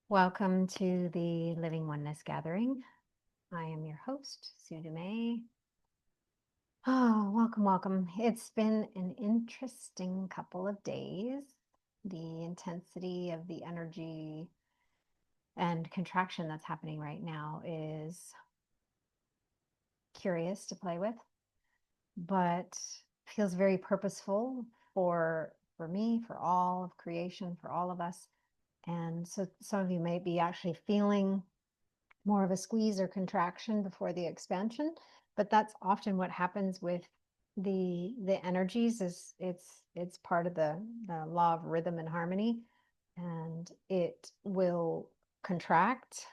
Welcome to the Living Oneness Gathering. I am your host, Sue Dumais. Oh, welcome, welcome. It's been an interesting couple of days. The intensity of the energy and contraction that's happening right now is curious to play with, but feels very purposeful for me, for all of creation, for all of us. And so some of you may be actually feeling more of a squeeze or contraction before the expansion, but that's often what happens with the energies. Is it's part of the law of rhythm and harmony, and it will contract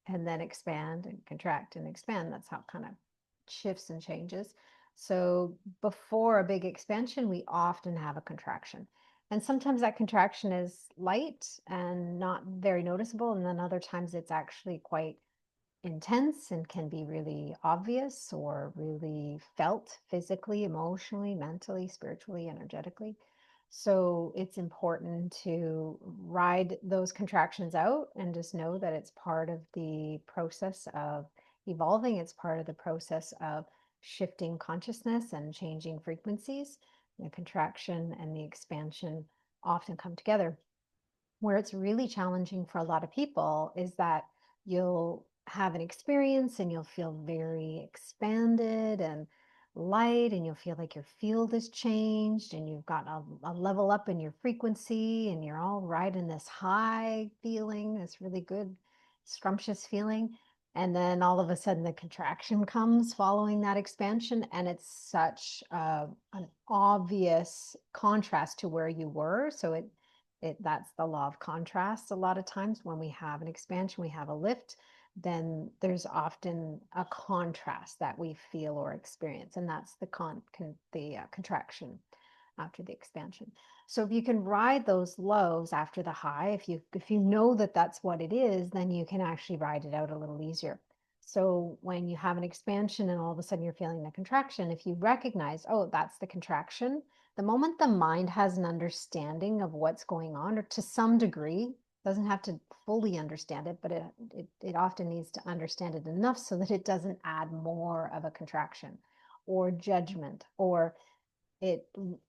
and then expand and contract and expand. That's how it kind of shifts and changes. So before a big expansion, we often have a contraction. And sometimes that contraction is light and not very noticeable. And then other times it's actually quite intense and can be really obvious or really felt physically, emotionally, mentally, spiritually, energetically. So it's important to ride those contractions out and just know that it's part of the process of evolving. It's part of the process of shifting consciousness and changing frequencies. The contraction and the expansion often come together. Where it's really challenging for a lot of people is that you'll have an experience and you'll feel very expanded and light, and you'll feel like your field has changed and you've got a level up in your frequency and you're all right in this high feeling, this really good, scrumptious feeling. And then all of a sudden the contraction comes following that expansion, and it's such an obvious contrast to where you were. So that's the law of contrast. A lot of times when we have an expansion, we have a lift, then there's often a contrast that we feel or experience, and that's the contraction after the expansion. So if you can ride those lows after the high, if you know that that's what it is, then you can actually ride it out a little easier. So when you have an expansion and all of a sudden you're feeling the contraction, if you recognize, oh, that's the contraction, the moment the mind has an understanding of what's going on, or to some degree, doesn't have to fully understand it, but it often needs to understand it enough so that it doesn't add more of a contraction or judgment, or it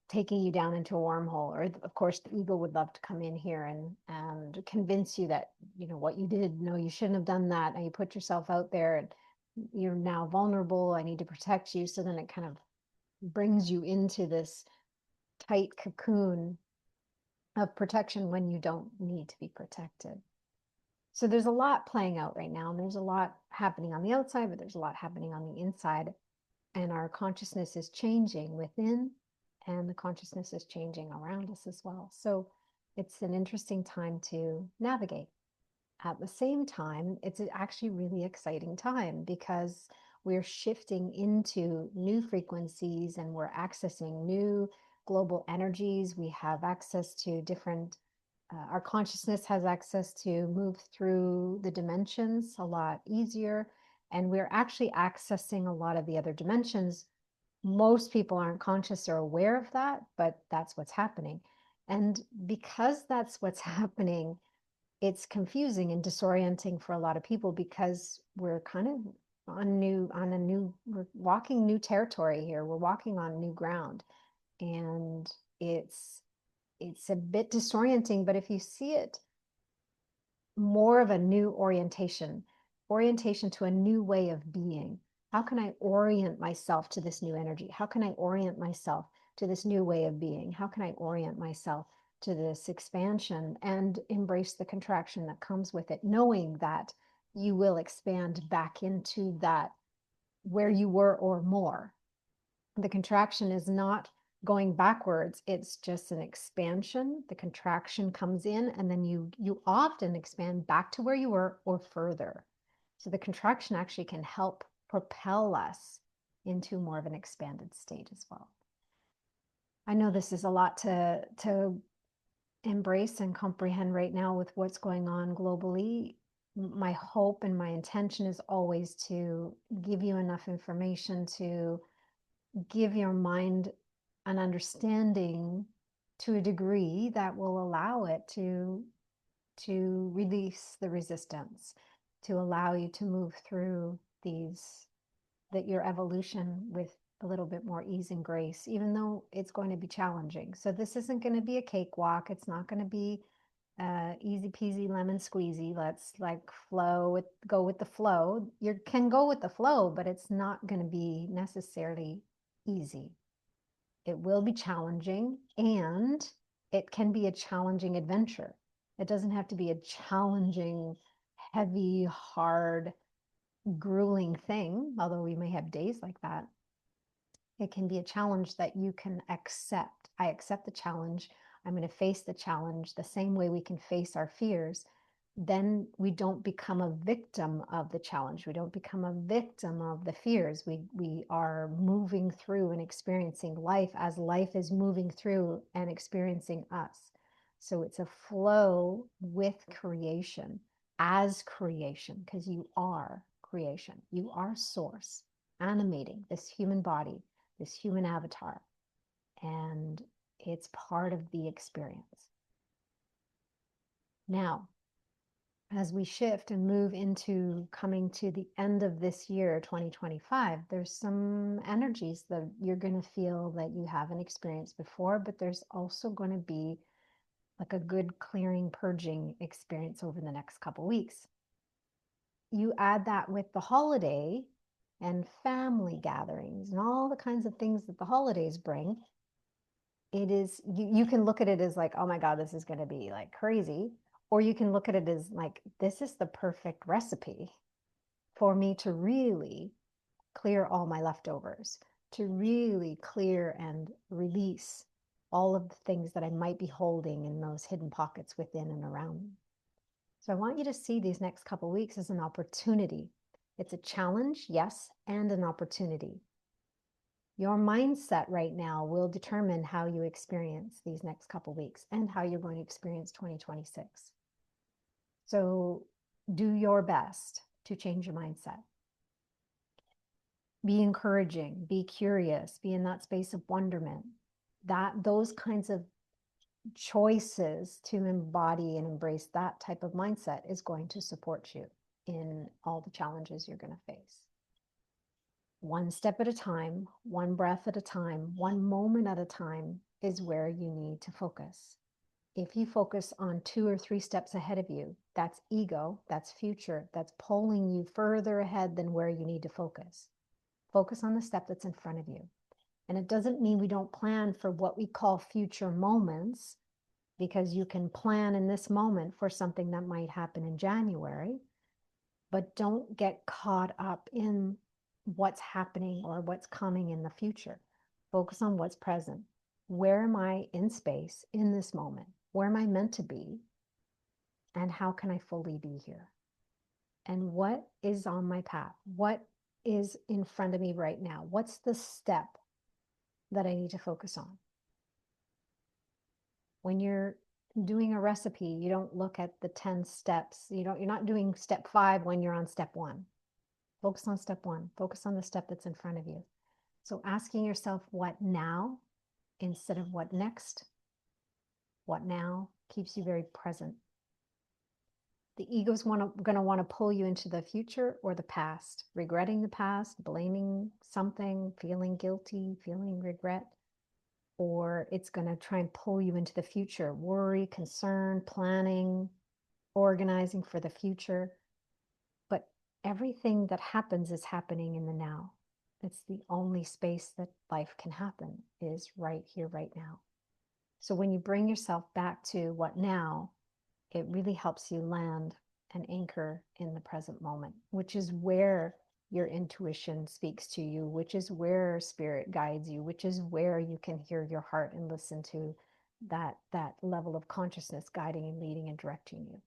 taking you down into a wormhole. Or of course the ego would love to come in here and convince you that, you know, what you did, no, you shouldn't have done that, and you put yourself out there and you're now vulnerable, I need to protect you. So then it kind of brings you into this tight cocoon of protection when you don't need to be protected. So there's a lot playing out right now, and there's a lot happening on the outside, but there's a lot happening on the inside. And our consciousness is changing within, and the consciousness is changing around us as well. So it's an interesting time to navigate. At the same time, it's actually really exciting time because we're shifting into new frequencies and we're accessing new global energies. We have access to different, our consciousness has access to move through the dimensions a lot easier. And we're actually accessing a lot of the other dimensions. Most people aren't conscious or aware of that, but that's what's happening. And because that's what's happening, it's confusing and disorienting for a lot of people because we're kind of we're walking new territory here. We're walking on new ground, and it's a bit disorienting, but if you see it more of a new orientation to a new way of being. How can I orient myself to this new energy? How can I orient myself to this new way of being? How can I orient myself to this expansion and embrace the contraction that comes with it, knowing that you will expand back into that where you were or more. The contraction is not going backwards, it's just an expansion. The contraction comes in, and then you often expand back to where you were or further. So the contraction actually can help propel us into more of an expanded state as well. I know this is a lot to embrace and comprehend right now with what's going on globally. My hope and my intention is always to give you enough information to give your mind an understanding to a degree that will allow it to to release the resistance, to allow you to move through your evolution with a little bit more ease and grace, even though it's going to be challenging. So this isn't going to be a cakewalk. It's not going to be easy peasy lemon squeezy. Let's like go with the flow. You can go with the flow, but it's not going to be necessarily easy. It will be challenging, and it can be a challenging adventure. It doesn't have to be a challenging, heavy, hard, grueling thing, although we may have days like that. It can be a challenge that you can accept. I accept the challenge. I'm going to face the challenge the same way we can face our fears. Then we don't become a victim of the challenge. We don't become a victim of the fears. We are moving through and experiencing life as life is moving through and experiencing us. So it's a flow with creation, as creation, because you are creation. You are source, animating this human body, this human avatar, and it's part of the experience. Now, as we shift and move into coming to the end of this year, 2025, there's some energies that you're going to feel that you haven't experienced before, but there's also going to be like a good clearing, purging experience over the next couple weeks. You add that with the holiday and family gatherings and all the kinds of things that the holidays bring. It is, you can look at it as like, oh my God, this is going to be like crazy. Or you can look at it as like, this is the perfect recipe for me to really clear all my leftovers, to really clear and release all of the things that I might be holding in those hidden pockets within and around me. So I want you to see these next couple of weeks as an opportunity. It's a challenge, yes, and an opportunity. Your mindset right now will determine how you experience these next couple of weeks and how you're going to experience 2026. So do your best to change your mindset. Be encouraging, be curious, be in that space of wonderment. Those kinds of choices to embody and embrace that type of mindset is going to support you in all the challenges you're going to face. One step at a time, one breath at a time, one moment at a time is where you need to focus. If you focus on 2 or 3 steps ahead of you, that's ego, that's future, that's pulling you further ahead than where you need to focus. Focus on the step that's in front of you. And it doesn't mean we don't plan for what we call future moments, because you can plan in this moment for something that might happen in January, but don't get caught up in what's happening or what's coming in the future. Focus on what's present. Where am I in space in this moment? Where am I meant to be? And how can I fully be here? And what is on my path? What is in front of me right now? What's the step that I need to focus on? When you're doing a recipe, you don't look at the 10 steps. You're not doing step 5 when you're on step 1. Focus on step 1. Focus on the step that's in front of you. So asking yourself what now instead of what next. What now keeps you very present. The ego's going to want to pull you into the future or the past, regretting the past, blaming something, feeling guilty, feeling regret, or it's going to try and pull you into the future, worry, concern, planning, organizing for the future. But everything that happens is happening in the now. It's the only space that life can happen is right here, right now. So when you bring yourself back to what now, it really helps you land and anchor in the present moment, which is where your intuition speaks to you, which is where spirit guides you, which is where you can hear your heart and listen to that level of consciousness guiding and leading and directing you.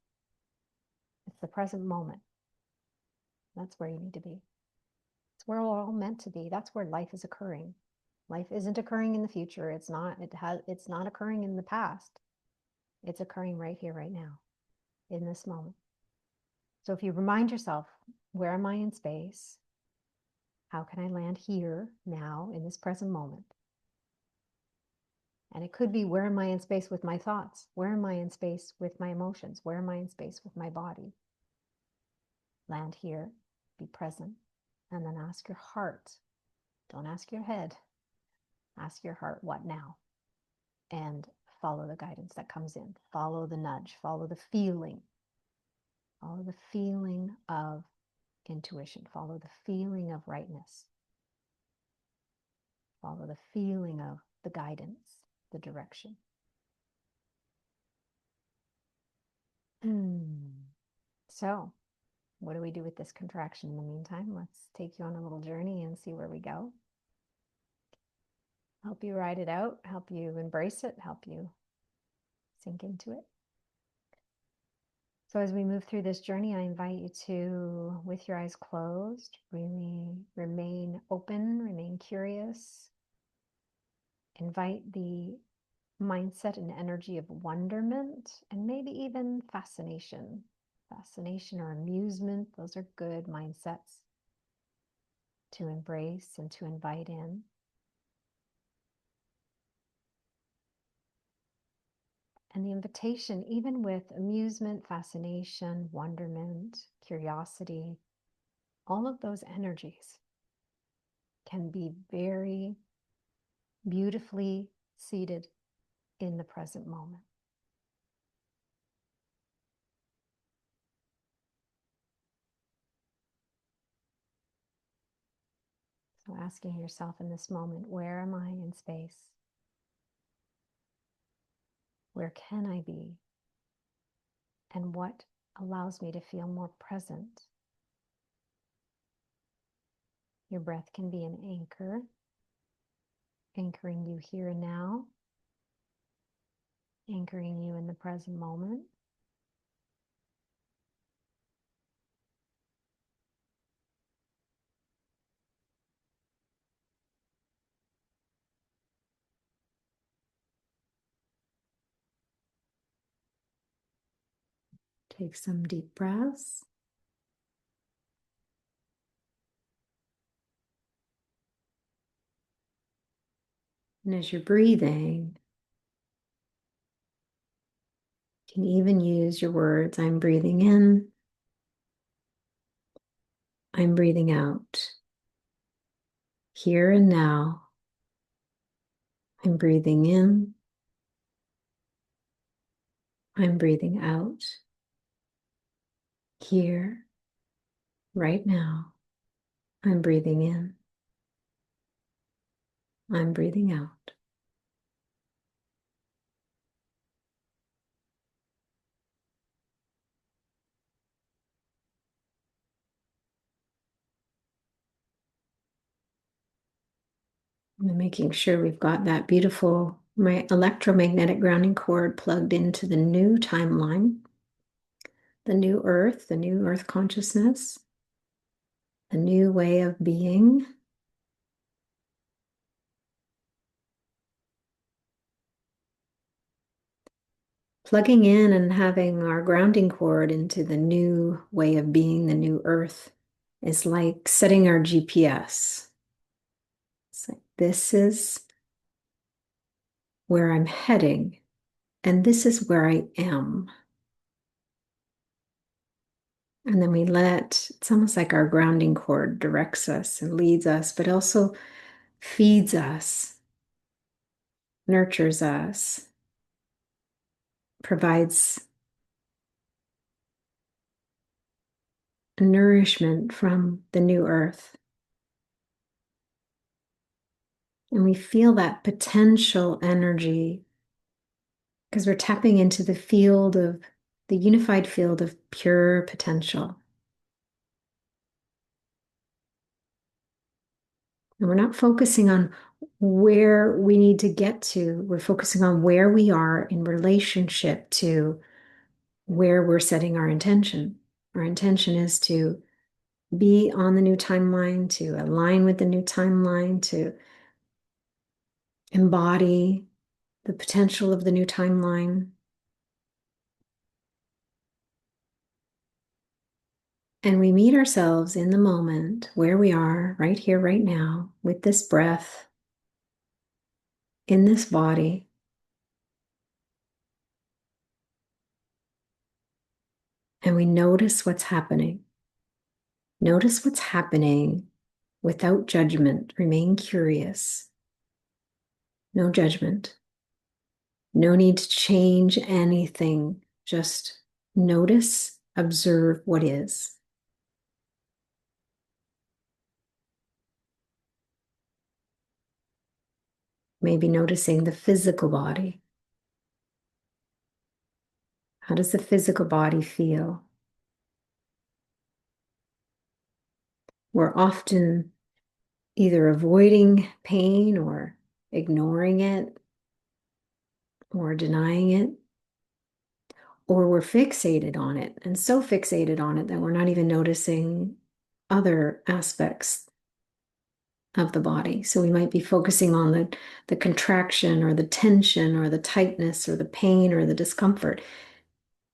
It's the present moment. That's where you need to be. It's where we're all meant to be. That's where life is occurring. Life isn't occurring in the future. It's not occurring in the past. It's occurring right here, right now, in this moment. So if you remind yourself, where am I in space? How can I land here, now, in this present moment? And it could be, where am I in space with my thoughts? Where am I in space with my emotions? Where am I in space with my body? Land here, be present, and then ask your heart. Don't ask your head. Ask your heart, what now? And follow the guidance that comes in. Follow the nudge. Follow the feeling. Follow the feeling of intuition. Follow the feeling of rightness. Follow the feeling of the guidance, the direction. So, what do we do with this contraction in the meantime? Let's take you on a little journey and see where we go. Help you ride it out, help you embrace it, help you sink into it. So as we move through this journey, I invite you to, with your eyes closed, really remain open, remain curious. Invite the mindset and energy of wonderment, and maybe even fascination. Fascination or amusement, those are good mindsets to embrace and to invite in. And the invitation, even with amusement, fascination, wonderment, curiosity, all of those energies can be very beautifully seated in the present moment. So asking yourself in this moment, where am I in space? Where can I be? And what allows me to feel more present? Your breath can be an anchor, anchoring you here and now, anchoring you in the present moment. Take some deep breaths. And as you're breathing, you can even use your words. I'm breathing in. I'm breathing out. Here and now, I'm breathing in. I'm breathing out. Here, right now, I'm breathing in. I'm breathing out. And making sure we've got that beautiful electromagnetic grounding cord plugged into the new timeline, the new earth consciousness, the new way of being. Plugging in and having our grounding cord into the new way of being, the new earth, is like setting our GPS. It's like, this is where I'm heading, and this is where I am. And then it's almost like our grounding cord directs us and leads us, but also feeds us, nurtures us, provides nourishment from the new earth. And we feel that potential energy because we're tapping into the unified field of pure potential. And we're not focusing on where we need to get to. We're focusing on where we are in relationship to where we're setting our intention. Our intention is to be on the new timeline, to align with the new timeline, to embody the potential of the new timeline. And we meet ourselves in the moment where we are, right here, right now, with this breath, in this body, and we notice what's happening. Notice what's happening without judgment. Remain curious. No judgment. No need to change anything. Just notice, observe what is. Maybe noticing the physical body. How does the physical body feel? We're often either avoiding pain or ignoring it or denying it, or we're fixated on it, and so fixated on it that we're not even noticing other aspects of the body. So we might be focusing on the contraction or the tension or the tightness or the pain or the discomfort,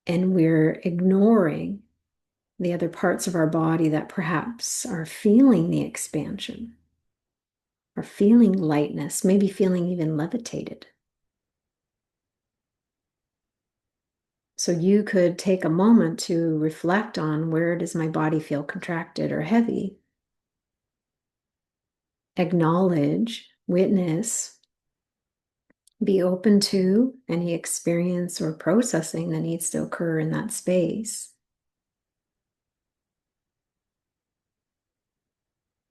and we're ignoring the other parts of our body that perhaps are feeling the expansion, are feeling lightness, maybe feeling even levitated. So you could take a moment to reflect on, where does my body feel contracted or heavy? Acknowledge, witness, be open to any experience or processing that needs to occur in that space.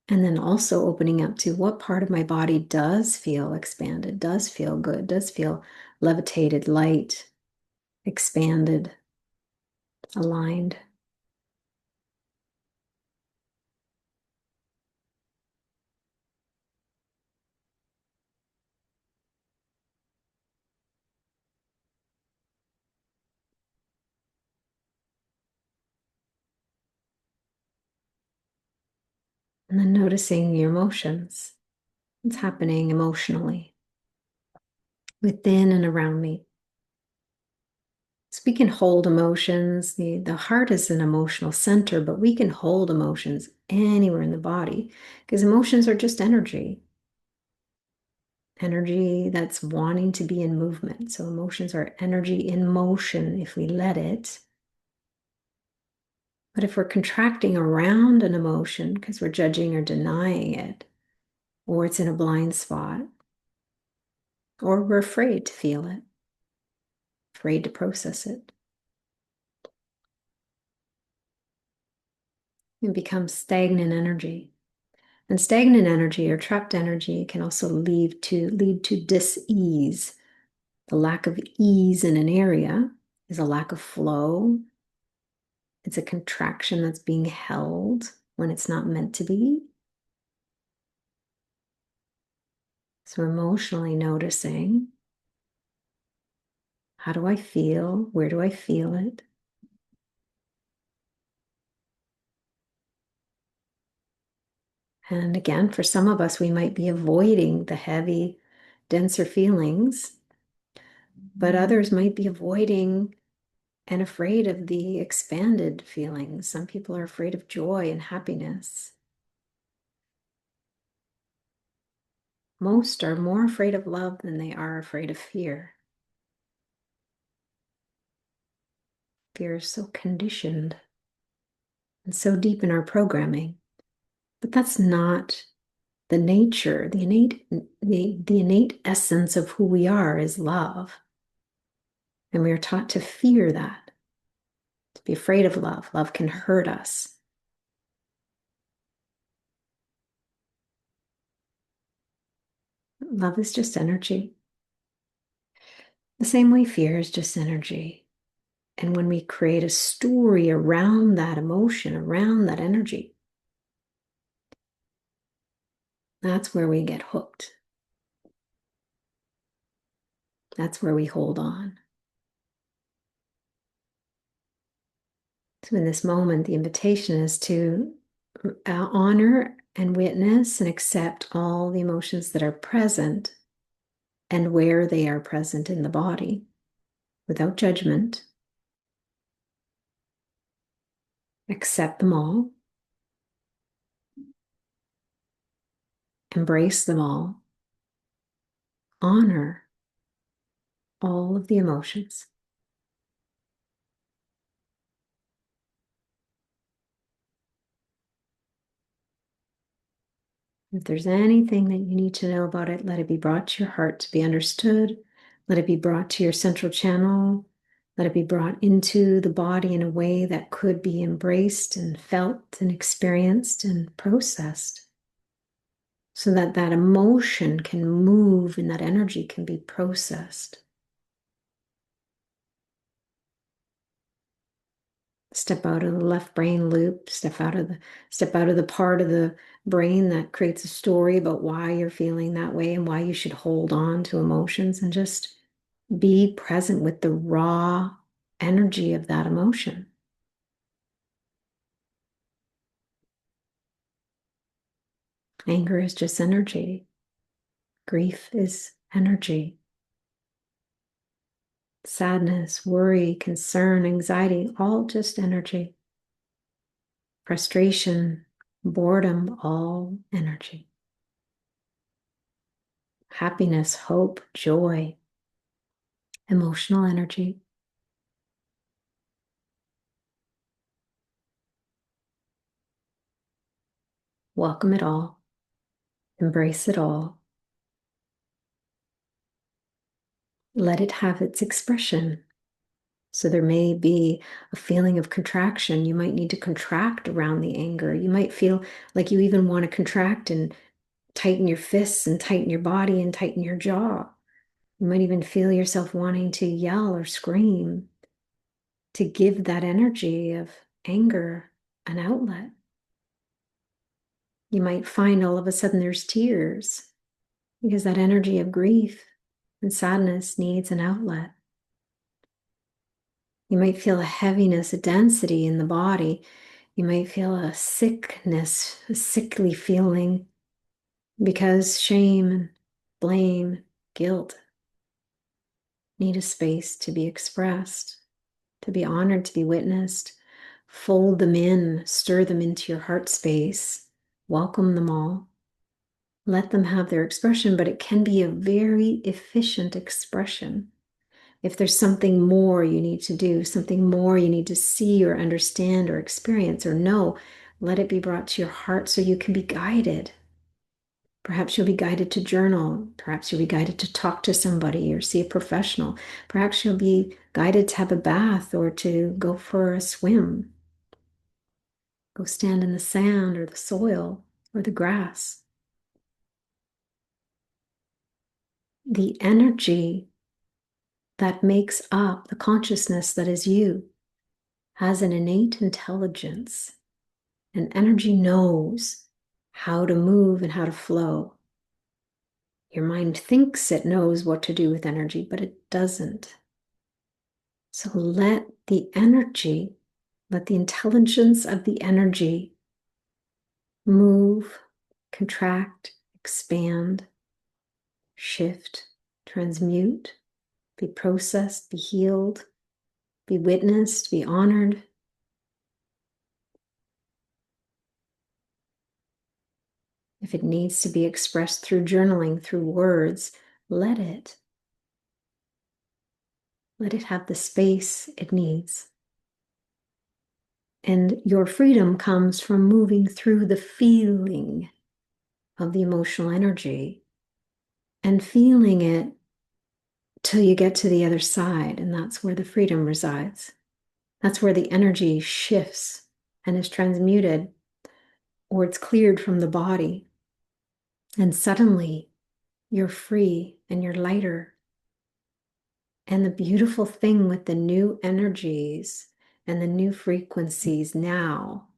And then also opening up to what part of my body does feel expanded, does feel good, does feel levitated, light, expanded, aligned. And then noticing your emotions. What's happening emotionally within and around me. So we can hold emotions. The heart is an emotional center, but we can hold emotions anywhere in the body because emotions are just energy. Energy that's wanting to be in movement. So emotions are energy in motion if we let it. But if we're contracting around an emotion because we're judging or denying it, or it's in a blind spot, or we're afraid to feel it, afraid to process it, it becomes stagnant energy. And stagnant energy or trapped energy can also lead to dis-ease. The lack of ease in an area is a lack of flow. It's a contraction that's being held when it's not meant to be. So emotionally noticing, how do I feel? Where do I feel it? And again, for some of us, we might be avoiding the heavy, denser feelings, but others might be avoiding and afraid of the expanded feelings. Some people are afraid of joy and happiness. Most are more afraid of love than they are afraid of fear. Fear is so conditioned and so deep in our programming. But that's not the nature, the innate essence of who we are is love. And we are taught to fear that, to be afraid of love. Love can hurt us. Love is just energy. The same way fear is just energy. And when we create a story around that emotion, around that energy, that's where we get hooked. That's where we hold on. So in this moment, the invitation is to honor and witness and accept all the emotions that are present and where they are present in the body without judgment. Accept them all. Embrace them all. Honor all of the emotions. If there's anything that you need to know about it, let it be brought to your heart to be understood. Let it be brought to your central channel. Let it be brought into the body in a way that could be embraced and felt and experienced and processed, so that that emotion can move and that energy can be processed. Step out of the left brain loop, step out of the part of the brain that creates a story about why you're feeling that way and why you should hold on to emotions, and just be present with the raw energy of that emotion. Anger is just energy. Grief is energy. Sadness, worry, concern, anxiety, all just energy. Frustration, boredom, all energy. Happiness, hope, joy, emotional energy. Welcome it all. Embrace it all. Let it have its expression. So there may be a feeling of contraction. You might need to contract around the anger. You might feel like you even want to contract and tighten your fists and tighten your body and tighten your jaw. You might even feel yourself wanting to yell or scream to give that energy of anger an outlet. You might find all of a sudden there's tears because that energy of grief and sadness needs an outlet. You might feel a heaviness, a density in the body. You might feel a sickness, a sickly feeling because shame, blame, guilt need a space to be expressed, to be honored, to be witnessed. Fold them in, stir them into your heart space, welcome them all. Let them have their expression, but it can be a very efficient expression. If there's something more you need to do, something more you need to see or understand or experience or know, let it be brought to your heart so you can be guided. Perhaps you'll be guided to journal. Perhaps you'll be guided to talk to somebody or see a professional. Perhaps you'll be guided to have a bath or to go for a swim. Go stand in the sand or the soil or the grass. The energy that makes up the consciousness that is you has an innate intelligence, and energy knows how to move and how to flow. Your mind thinks it knows what to do with energy, but it doesn't. So let the energy, let the intelligence of the energy move, contract, expand, shift, transmute, be processed, be healed, be witnessed, be honored. If it needs to be expressed through journaling, through words, let it. Let it have the space it needs. And your freedom comes from moving through the feeling of the emotional energy and feeling it till you get to the other side. And that's where the freedom resides. That's where the energy shifts and is transmuted, or it's cleared from the body. And suddenly you're free and you're lighter. And the beautiful thing with the new energies and the new frequencies now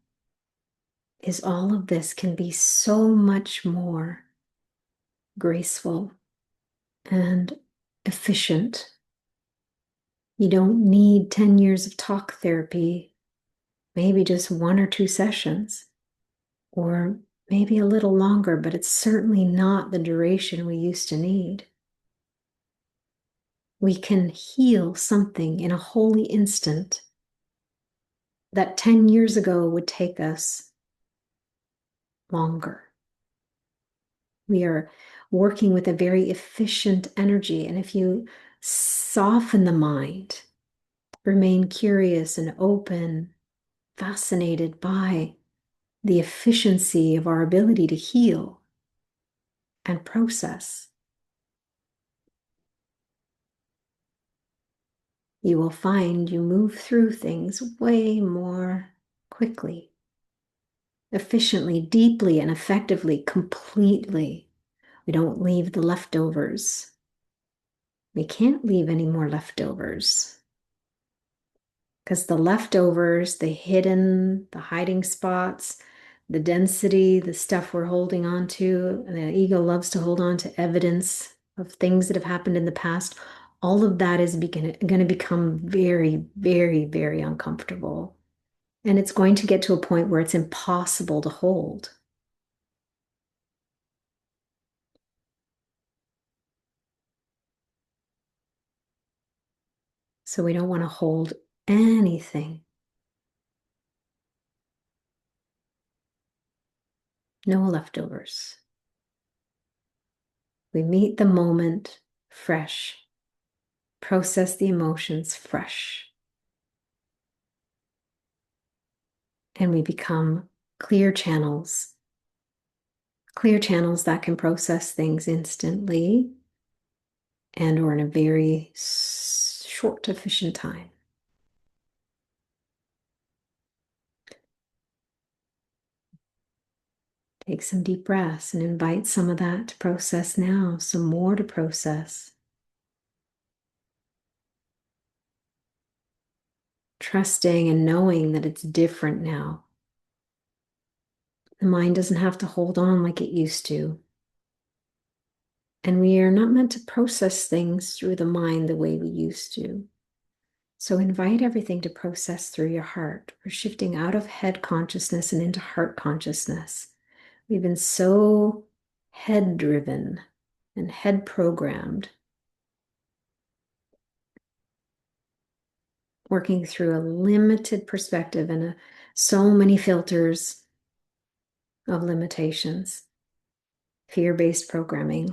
is all of this can be so much more graceful and efficient. You don't need 10 years of talk therapy, maybe just 1 or 2 sessions, or maybe a little longer, but it's certainly not the duration we used to need. We can heal something in a holy instant that 10 years ago would take us longer. We are working with a very efficient energy. And if you soften the mind, remain curious and open, fascinated by the efficiency of our ability to heal, and process, you will find you move through things way more quickly, efficiently, deeply, and effectively, completely. We don't leave the leftovers. We can't leave any more leftovers. Because the leftovers, the hidden, the hiding spots, the density, the stuff we're holding on to, and the ego loves to hold on to evidence of things that have happened in the past. All of that is going to become very, very, very uncomfortable. And it's going to get to a point where it's impossible to hold. So we don't want to hold anything. No leftovers. We meet the moment fresh, process the emotions fresh, and we become clear channels that can process things instantly and or in a very short, efficient time. Take some deep breaths and invite some of that to process now, some more to process. Trusting and knowing that it's different now. The mind doesn't have to hold on like it used to. And we are not meant to process things through the mind the way we used to. So invite everything to process through your heart. We're shifting out of head consciousness and into heart consciousness. We've been so head driven and head programmed, working through a limited perspective and so many filters of limitations, fear-based programming.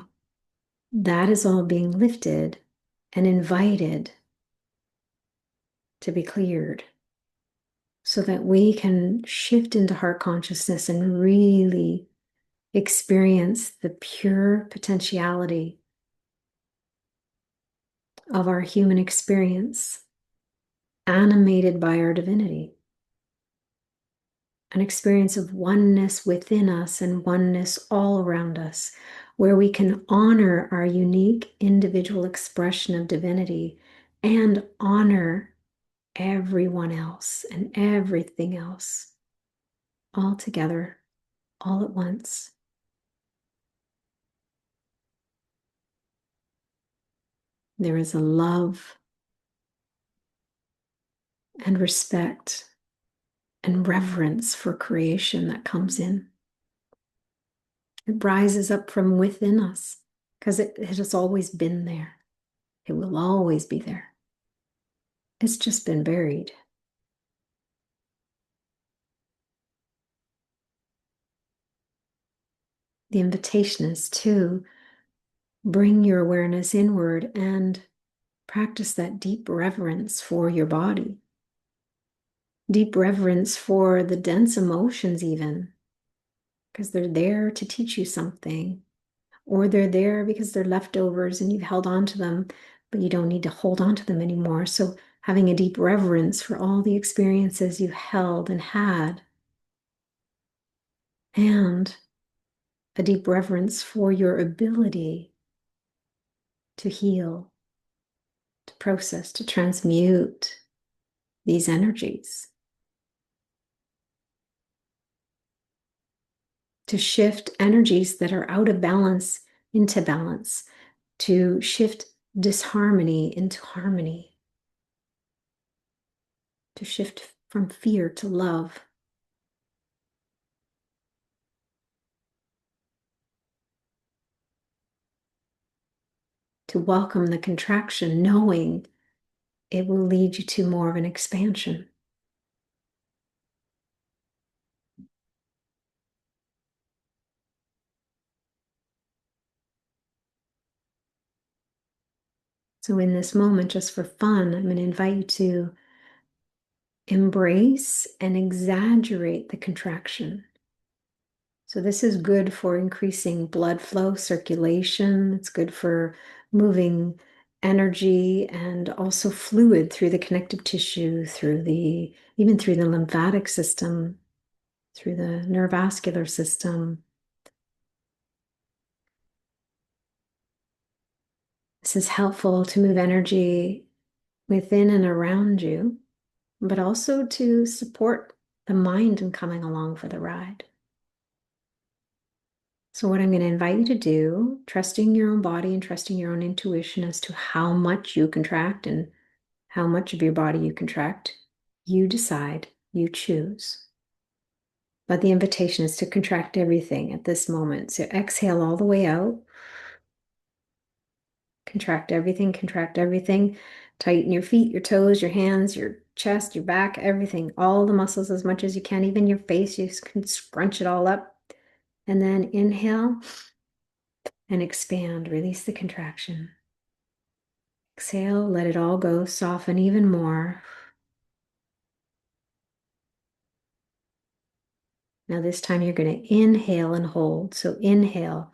That is all being lifted and invited to be cleared so that we can shift into heart consciousness and really experience the pure potentiality of our human experience, animated by our divinity. An experience of oneness within us and oneness all around us, where we can honor our unique individual expression of divinity and honor everyone else and everything else all together, all at once. There is a love and respect and reverence for creation that comes in. It rises up from within us because it has always been there. It will always be there. It's just been buried. The invitation is to bring your awareness inward and practice that deep reverence for your body, deep reverence for the dense emotions, even because they're there to teach you something, or they're there because they're leftovers and you've held on to them, but you don't need to hold on to them anymore. So having a deep reverence for all the experiences you held and had, and a deep reverence for your ability to heal, to process, to transmute these energies, to shift energies that are out of balance into balance, to shift disharmony into harmony, to shift from fear to love. To welcome the contraction, knowing it will lead you to more of an expansion. So in this moment, just for fun, I'm going to invite you to embrace and exaggerate the contraction. So this is good for increasing blood flow, circulation. It's good for moving energy and also fluid through the connective tissue, even through the lymphatic system, through the neurovascular system. This is helpful to move energy within and around you, but also to support the mind in coming along for the ride. So what I'm going to invite you to do, trusting your own body and trusting your own intuition as to how much you contract and how much of your body you contract, you decide, you choose. But the invitation is to contract everything at this moment. So exhale all the way out. Contract everything, contract everything. Tighten your feet, your toes, your hands, your chest, your back, everything, all the muscles as much as you can, even your face, you can scrunch it all up. And then inhale and expand, release the contraction. Exhale, let it all go, soften even more. Now this time you're going to inhale and hold. So inhale,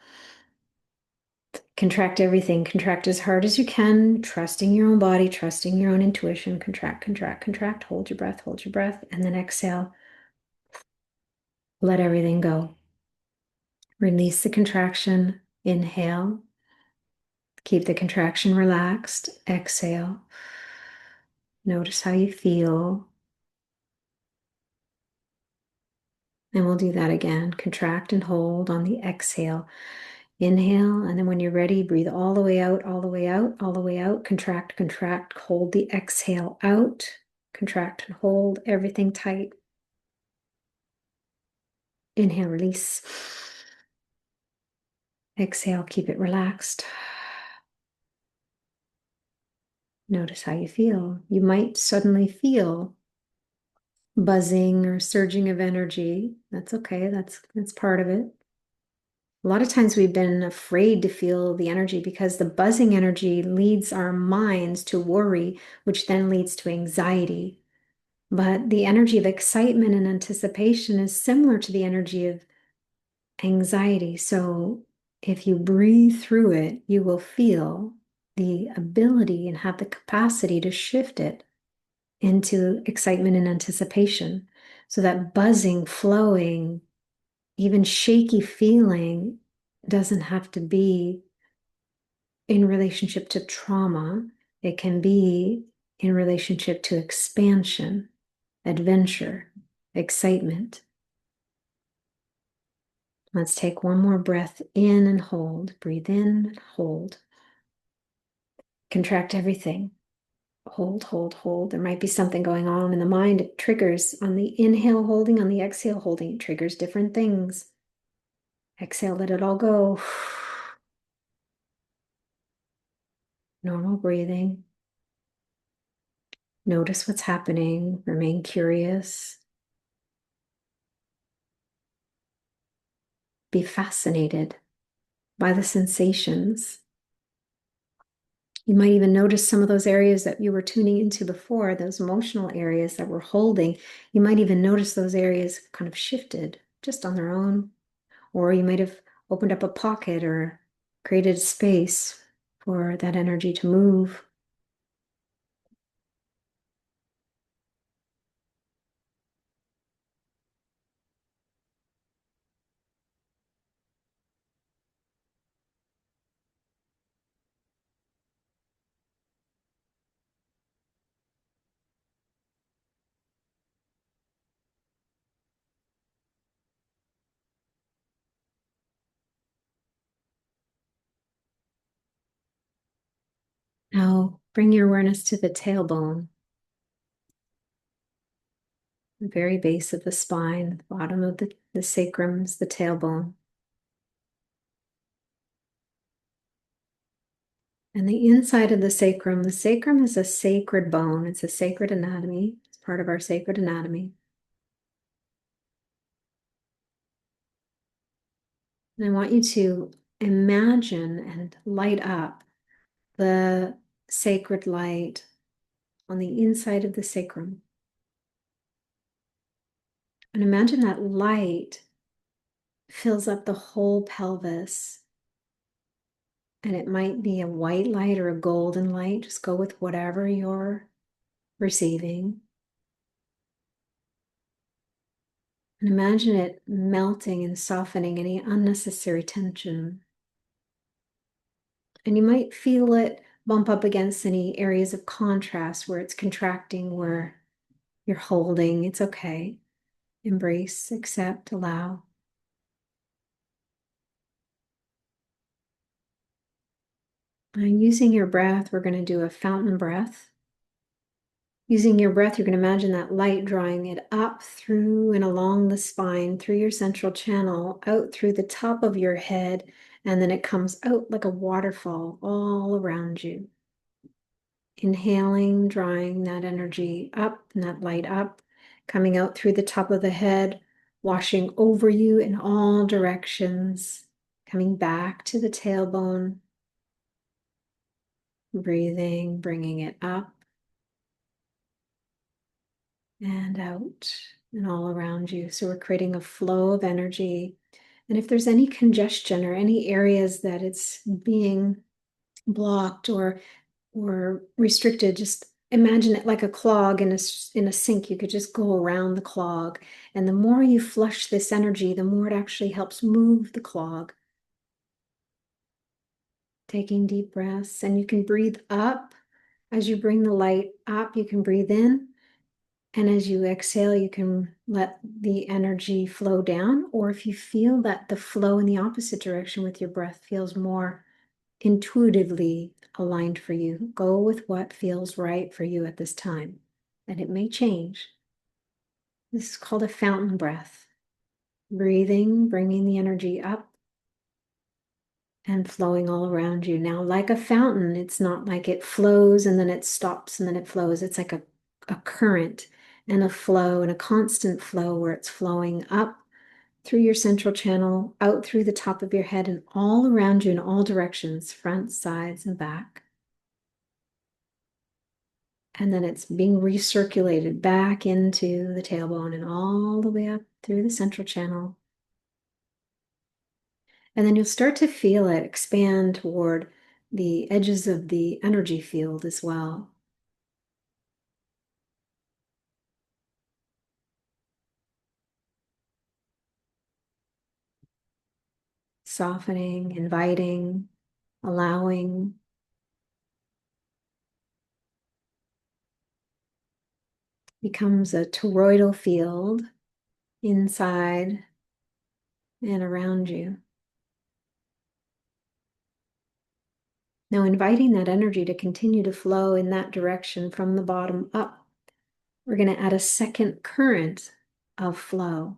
contract everything, contract as hard as you can, trusting your own body, trusting your own intuition. Contract, contract, contract, hold your breath, and then exhale. Let everything go. Release the contraction, inhale. Keep the contraction relaxed, exhale. Notice how you feel. And we'll do that again. Contract and hold on the exhale. Inhale, and then when you're ready, breathe all the way out, all the way out, all the way out. Contract, contract, hold the exhale out. Contract and hold everything tight. Inhale, release. Exhale, keep it relaxed. Notice how you feel. You might suddenly feel buzzing or surging of energy. That's okay. That's part of it. A lot of times we've been afraid to feel the energy because the buzzing energy leads our minds to worry, which then leads to anxiety. But the energy of excitement and anticipation is similar to the energy of anxiety. So if you breathe through it, you will feel the ability and have the capacity to shift it into excitement and anticipation. So that buzzing, flowing, even shaky feeling doesn't have to be in relationship to trauma. It can be in relationship to expansion, adventure, excitement. Let's take one more breath in and hold. Breathe in, hold. Contract everything. Hold, hold, hold. There might be something going on in the mind. It triggers on the inhale holding, on the exhale holding. It triggers different things. Exhale, let it all go. Normal breathing. Notice what's happening. Remain curious. Be fascinated by the sensations. You might even notice some of those areas that you were tuning into before, those emotional areas that we're holding. You might even notice those areas kind of shifted just on their own. Or you might have opened up a pocket or created space for that energy to move. Now bring your awareness to the tailbone, the very base of the spine, the bottom of the sacrum is the tailbone. And the inside of the sacrum is a sacred bone. It's a sacred anatomy. It's part of our sacred anatomy. And I want you to imagine and light up the sacred light on the inside of the sacrum. And imagine that light fills up the whole pelvis. And it might be a white light or a golden light. Just go with whatever you're receiving. And imagine it melting and softening any unnecessary tension. And you might feel it bump up against any areas of contrast where it's contracting, where you're holding. It's okay. Embrace, accept, allow. And using your breath, we're going to do a fountain breath. Using your breath, you're going to imagine that light drawing it up through and along the spine, through your central channel, out through the top of your head, and then it comes out like a waterfall all around you. Inhaling, drawing that energy up and that light up, coming out through the top of the head, washing over you in all directions, coming back to the tailbone, breathing, bringing it up and out and all around you. So we're creating a flow of energy. And if there's any congestion or any areas that it's being blocked or restricted, just imagine it like a clog in a sink. You could just go around the clog. And the more you flush this energy, the more it actually helps move the clog. Taking deep breaths, and you can breathe up. As you bring the light up, you can breathe in. And as you exhale, you can let the energy flow down. Or if you feel that the flow in the opposite direction with your breath feels more intuitively aligned for you, go with what feels right for you at this time. And it may change. This is called a fountain breath. Breathing, bringing the energy up and flowing all around you. Now, like a fountain, it's not like it flows and then it stops and then it flows. It's like a current and a flow and a constant flow where it's flowing up through your central channel, out through the top of your head, and all around you in all directions, front, sides, and back. And then it's being recirculated back into the tailbone and all the way up through the central channel. And then you'll start to feel it expand toward the edges of the energy field as well. Softening, inviting, allowing. Becomes a toroidal field inside and around you. Now, inviting that energy to continue to flow in that direction from the bottom up, we're going to add a second current of flow.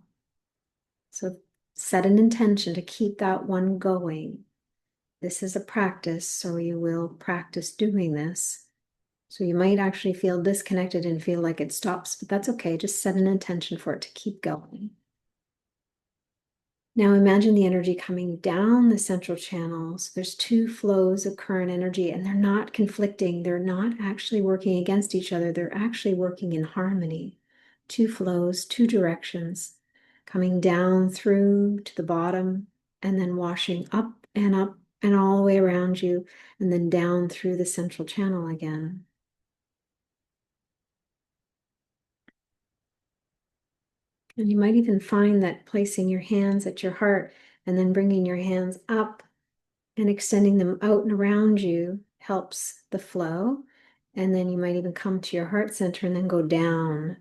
So set an intention to keep that one going. This is a practice, so you will practice doing this. So you might actually feel disconnected and feel like it stops, but that's okay. Just set an intention for it to keep going. Now imagine the energy coming down the central channels. There's two flows of current energy, and they're not conflicting. They're not actually working against each other. They're actually working in harmony. Two flows, two directions, coming down through to the bottom, and then washing up and all the way around you, and then down through the central channel again. And you might even find that placing your hands at your heart and then bringing your hands up and extending them out and around you helps the flow. And then you might even come to your heart center and then go down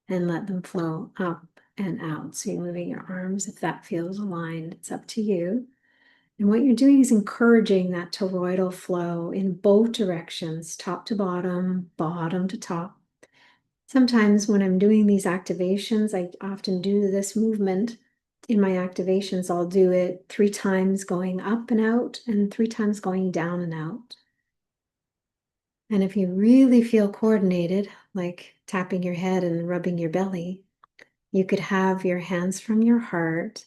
and let them flow up and out. So you're moving your arms if that feels aligned. It's up to you. And what you're doing is encouraging that toroidal flow in both directions, top to bottom, bottom to top. Sometimes when I'm doing these activations, I often do this movement in my activations. I'll do it 3 times going up and out and 3 times going down and out. And if you really feel coordinated, like tapping your head and rubbing your belly, you could have your hands from your heart,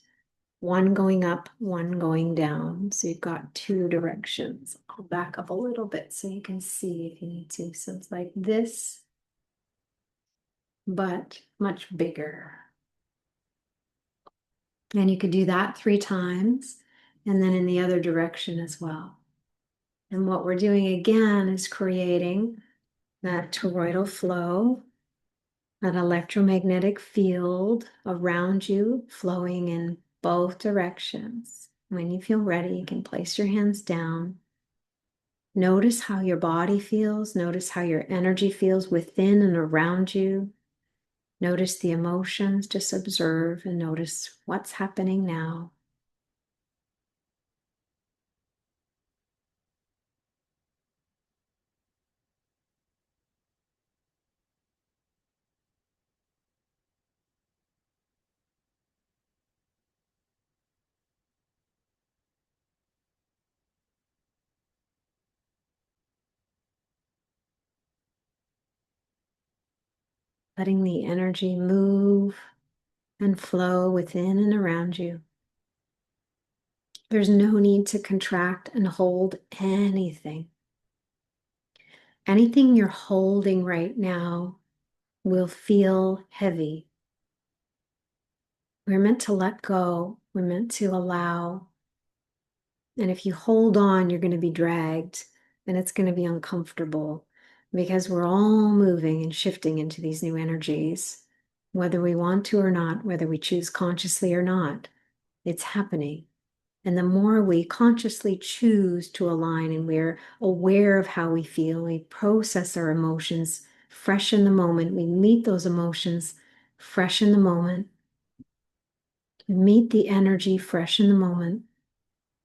one going up, one going down. So you've got 2 directions. I'll back up a little bit so you can see if you need to. So it's like this, but much bigger. And you could do that 3 times, and then in the other direction as well. And what we're doing again is creating that toroidal flow, that electromagnetic field around you flowing in both directions. When you feel ready, you can place your hands down. Notice how your body feels. Notice how your energy feels within and around you. Notice the emotions. Just observe and notice what's happening now. Letting the energy move and flow within and around you. There's no need to contract and hold anything. Anything you're holding right now will feel heavy. We're meant to let go. We're meant to allow. And if you hold on, you're going to be dragged and it's going to be uncomfortable because we're all moving and shifting into these new energies, whether we want to or not, whether we choose consciously or not. It's happening. And the more we consciously choose to align and we're aware of how we feel, we process our emotions fresh in the moment, we meet those emotions fresh in the moment, we meet the energy fresh in the moment,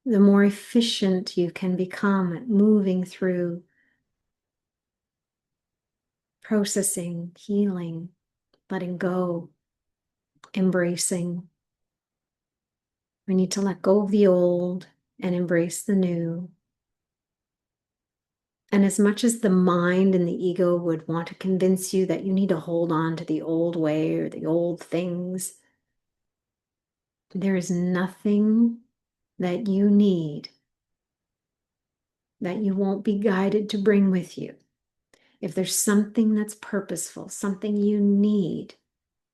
the more efficient you can become at moving through processing, healing, letting go, embracing. We need to let go of the old and embrace the new. And as much as the mind and the ego would want to convince you that you need to hold on to the old way or the old things, there is nothing that you need that you won't be guided to bring with you. If there's something that's purposeful, something you need,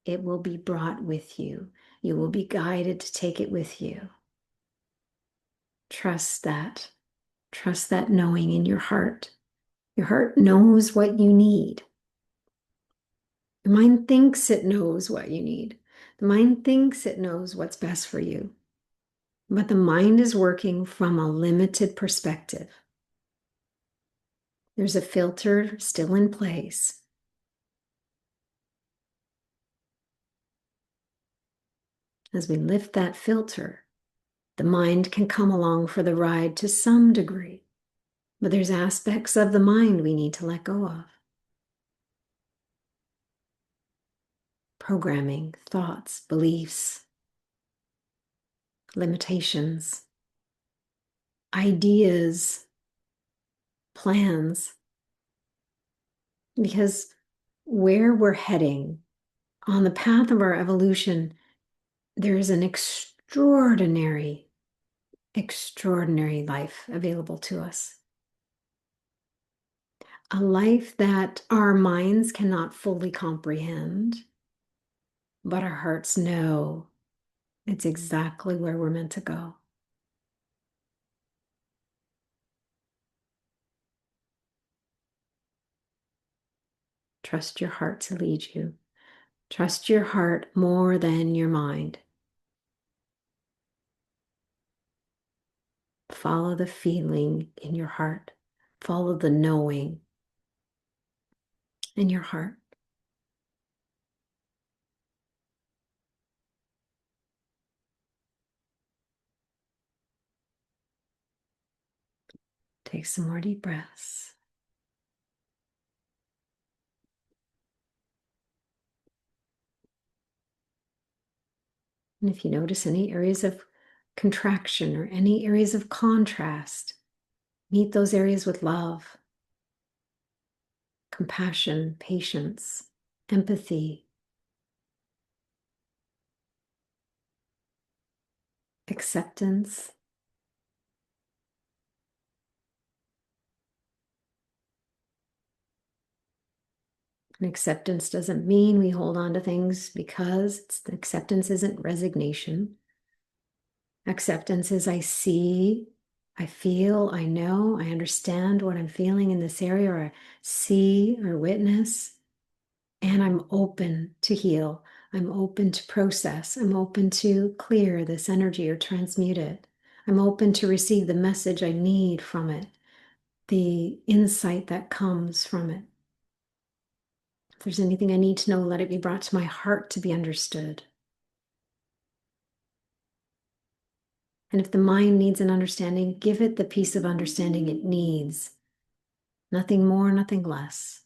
it will be brought with you. You will be guided to take it with you. Trust that. Trust that knowing in your heart. Your heart knows what you need. The mind thinks it knows what you need. The mind thinks it knows what's best for you. But the mind is working from a limited perspective. There's a filter still in place. As we lift that filter, the mind can come along for the ride to some degree. But there's aspects of the mind we need to let go of. Programming, thoughts, beliefs, limitations, ideas, plans. Because where we're heading on the path of our evolution, there is an extraordinary life available to us. A life that our minds cannot fully comprehend, but our hearts know it's exactly where we're meant to go. Trust your heart to lead you. Trust your heart more than your mind. Follow the feeling in your heart. Follow the knowing in your heart. Take some more deep breaths. And if you notice any areas of contraction or any areas of contrast, meet those areas with love, compassion, patience, empathy, acceptance. And acceptance doesn't mean we hold on to things because acceptance isn't resignation. Acceptance is I see, I feel, I know, I understand what I'm feeling in this area, or I see or witness, and I'm open to heal. I'm open to process. I'm open to clear this energy or transmute it. I'm open to receive the message I need from it, the insight that comes from it. If there's anything I need to know, let it be brought to my heart to be understood. And if the mind needs an understanding, give it the piece of understanding it needs. Nothing more, nothing less.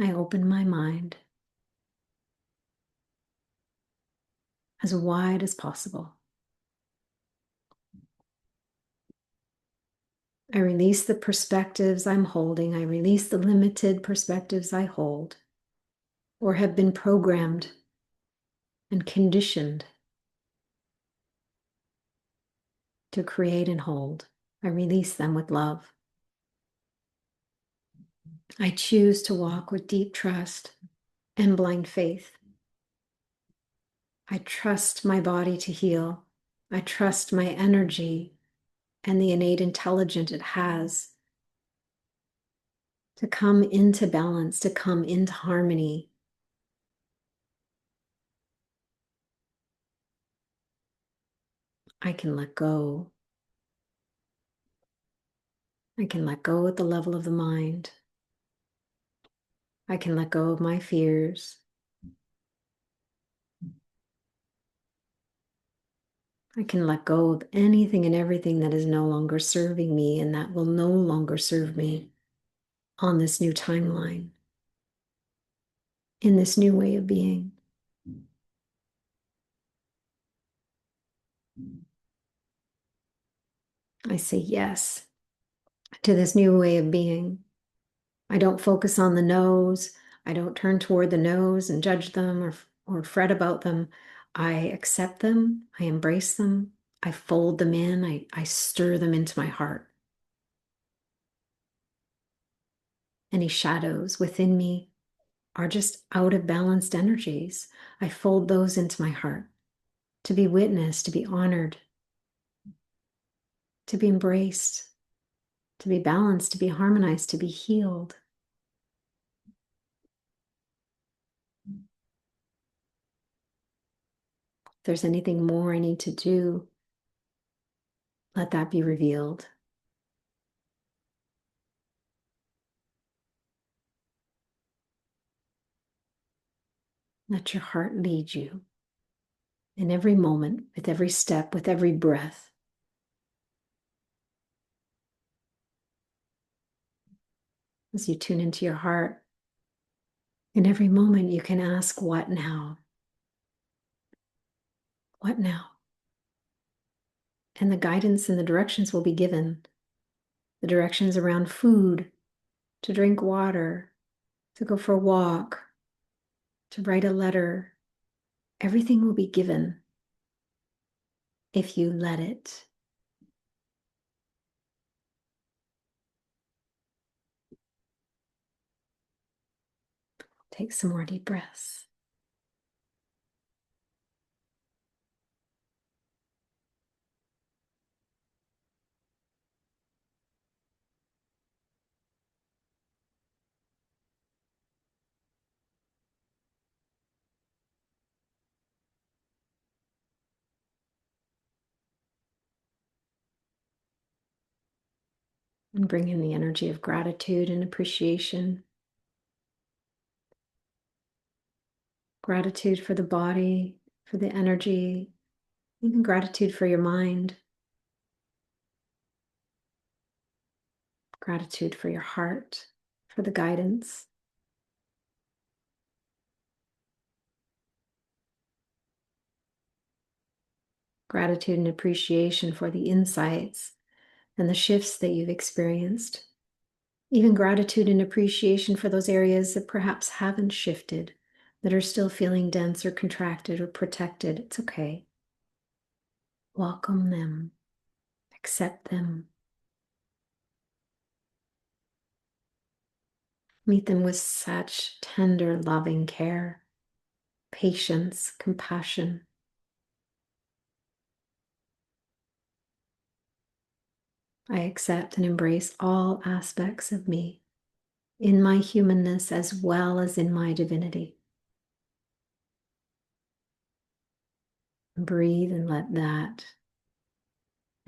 I open my mind as wide as possible. I release the perspectives I'm holding. I release the limited perspectives I hold or have been programmed and conditioned to create and hold. I release them with love. I choose to walk with deep trust and blind faith. I trust my body to heal. I trust my energy and the innate intelligence it has to come into balance, to come into harmony. I can let go. I can let go at the level of the mind. I can let go of my fears. I can let go of anything and everything that is no longer serving me and that will no longer serve me on this new timeline, in this new way of being. I say yes to this new way of being. I don't focus on the no's. I don't turn toward the no's and judge them or fret about them. I accept them. I embrace them. I fold them in. I stir them into my heart. Any shadows within me are just out of balanced energies. I fold those into my heart to be witnessed, to be honored, to be embraced, to be balanced, to be harmonized, to be healed. If there's anything more I need to do, let that be revealed. Let your heart lead you in every moment, with every step, with every breath. As you tune into your heart, in every moment you can ask, what now? What now? And the guidance and the directions will be given. The directions around food, to drink water, to go for a walk, to write a letter. Everything will be given if you let it. Take some more deep breaths. And bring in the energy of gratitude and appreciation. Gratitude for the body, for the energy, even gratitude for your mind. Gratitude for your heart, for the guidance. Gratitude and appreciation for the insights and the shifts that you've experienced. Even gratitude and appreciation for those areas that perhaps haven't shifted, that are still feeling dense or contracted or protected. It's okay. Welcome them. Accept them. Meet them with such tender, loving care. patience, compassion. I accept and embrace all aspects of me in my humanness as well as in my divinity. Breathe and let that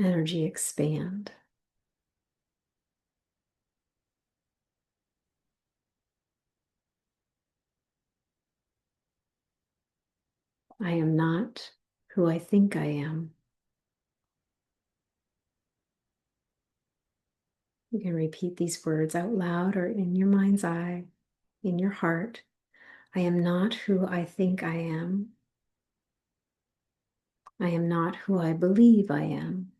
energy expand. I am not who I think I am. You can repeat these words out loud or in your mind's eye, in your heart. I am not who I think I am. I am not who I believe I am.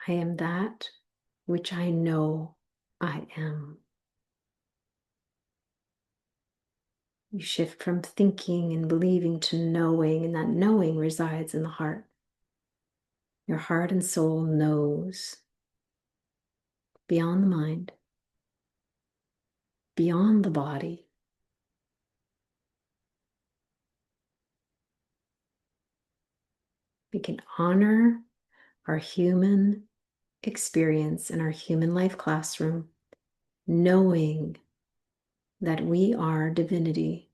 I am that which I know I am. You shift from thinking and believing to knowing, and that knowing resides in the heart. Your heart and soul knows beyond the mind, beyond the body. We can honor our human experience in our human life classroom, knowing that we are divinity,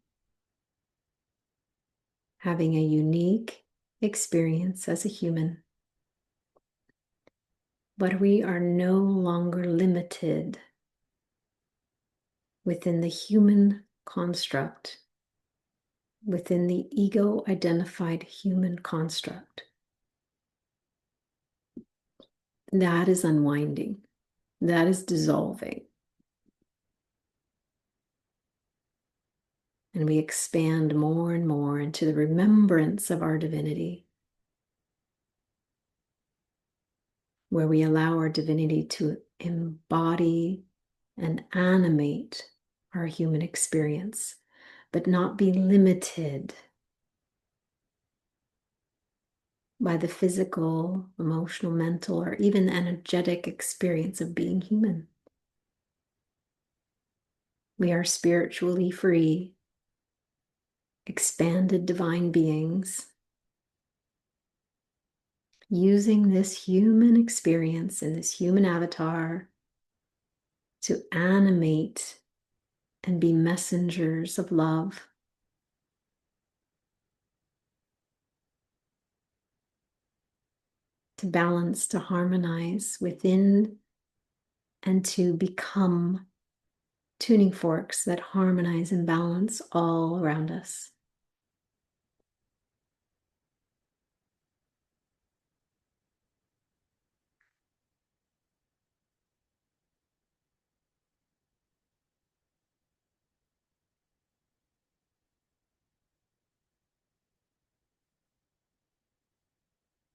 having a unique experience as a human. But we are no longer limited within the human construct, within the ego-identified human construct. That is unwinding. That is dissolving. And we expand more and more into the remembrance of our divinity, where we allow our divinity to embody and animate our human experience, but not be limited by the physical, emotional, mental, or even energetic experience of being human. We are spiritually free, expanded divine beings, using this human experience and this human avatar to animate and be messengers of love, to balance, to harmonize within, and to become tuning forks that harmonize and balance all around us.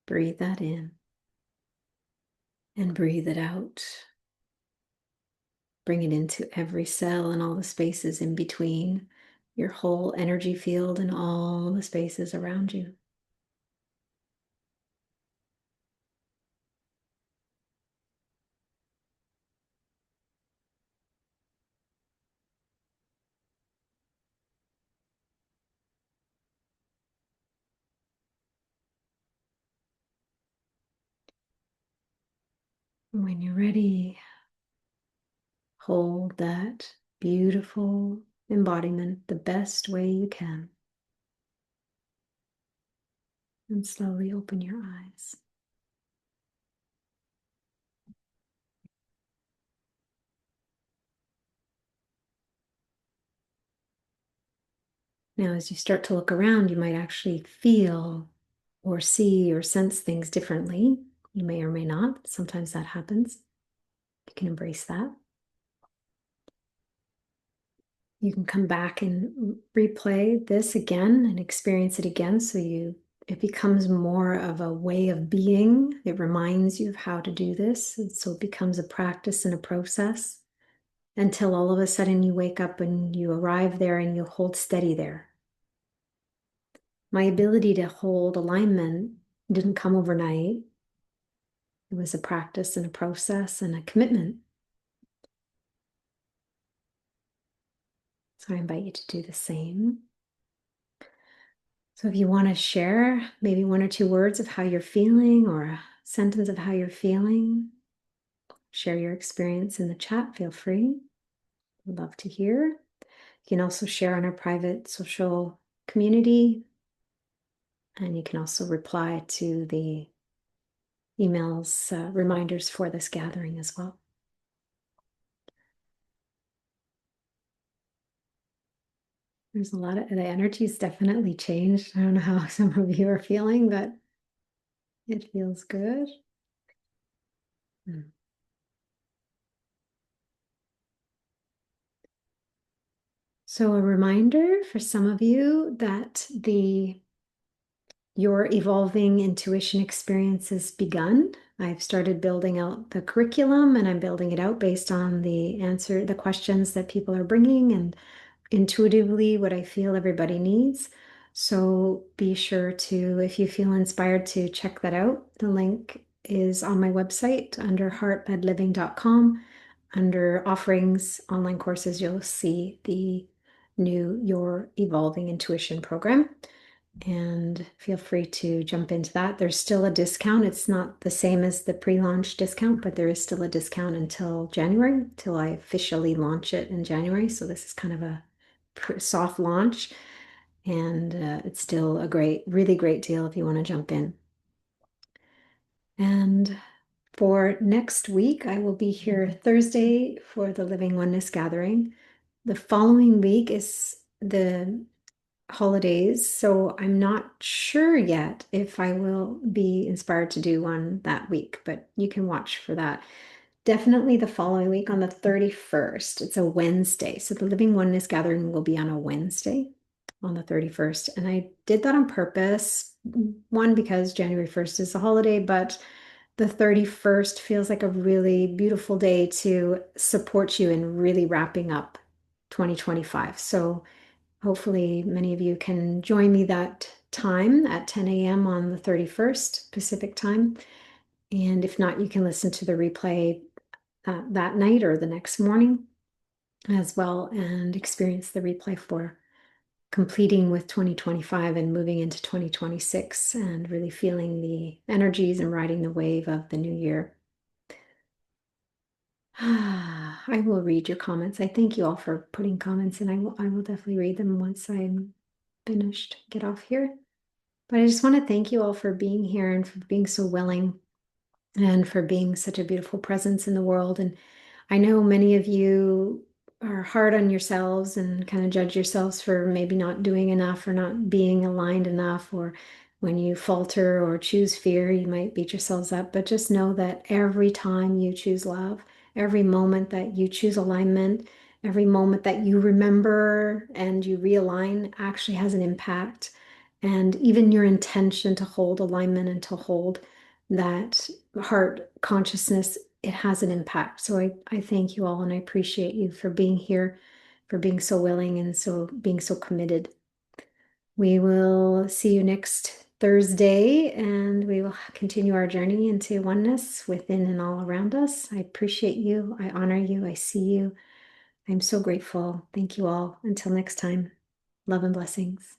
Breathe that in and breathe it out. Bring it into every cell and all the spaces in between, your whole energy field and all the spaces around you. When you're ready, hold that beautiful embodiment the best way you can. And slowly open your eyes. Now, as you start to look around, you might actually feel or see or sense things differently. You may or may not. Sometimes that happens. You can embrace that. You can come back and replay this again and experience it again so it becomes more of a way of being. It reminds you of how to do this. And so it becomes a practice and a process until all of a sudden you wake up and you arrive there and you hold steady there. My ability to hold alignment didn't come overnight. It was a practice and a process and a commitment. So I invite you to do the same. So if you want to share maybe one or two words of how you're feeling or a sentence of how you're feeling, share your experience in the chat, feel free. I'd love to hear. You can also share on our private social community, and you can also reply to the emails, reminders for this gathering as well. There's a lot of, the energy's definitely changed. I don't know how some of you are feeling, but it feels good. So a reminder for some of you that your evolving intuition experience has begun. I've started building out the curriculum, and I'm building it out based on the questions that people are bringing and intuitively what I feel everybody needs. So be sure to, if you feel inspired, to check that out. The link is on my website under heartfedliving.com. Under offerings, online courses, you'll see the new Your Evolving Intuition program. And feel free to jump into that. There's still a discount. It's not the same as the pre-launch discount, but there is still a discount until January, till I officially launch it in January. So this is kind of a soft launch, and it's still a really great deal if you want to jump in. And for next week, I will be here Thursday for the Living Oneness Gathering. The following week is the holidays, so I'm not sure yet if I will be inspired to do one that week, but you can watch for that. Definitely the following week on the 31st. It's a Wednesday. So the Living Oneness Gathering will be on a Wednesday on the 31st. And I did that on purpose. One, because January 1st is a holiday, but the 31st feels like a really beautiful day to support you in really wrapping up 2025. So hopefully many of you can join me that time at 10 a.m. on the 31st Pacific time. And if not, you can listen to the replay that night or the next morning as well and experience the replay for completing with 2025 and moving into 2026 and really feeling the energies and riding the wave of the new year. I will read your comments. I thank you all for putting comments in. I will definitely read them once I'm finished, get off here. But I just want to thank you all for being here and for being so willing and for being such a beautiful presence in the world. And I know many of you are hard on yourselves and kind of judge yourselves for maybe not doing enough or not being aligned enough, or when you falter or choose fear, you might beat yourselves up. But just know that every time you choose love, every moment that you choose alignment, every moment that you remember and you realign actually has an impact. And even your intention to hold alignment and to hold that heart consciousness, it has an impact. So I thank you all and I appreciate you for being here, for being so willing and so being so committed. We will see you next Thursday and we will continue our journey into oneness within and all around us. I appreciate you. I honor you. I see you. I'm so grateful. Thank you all. Until next time, love and blessings.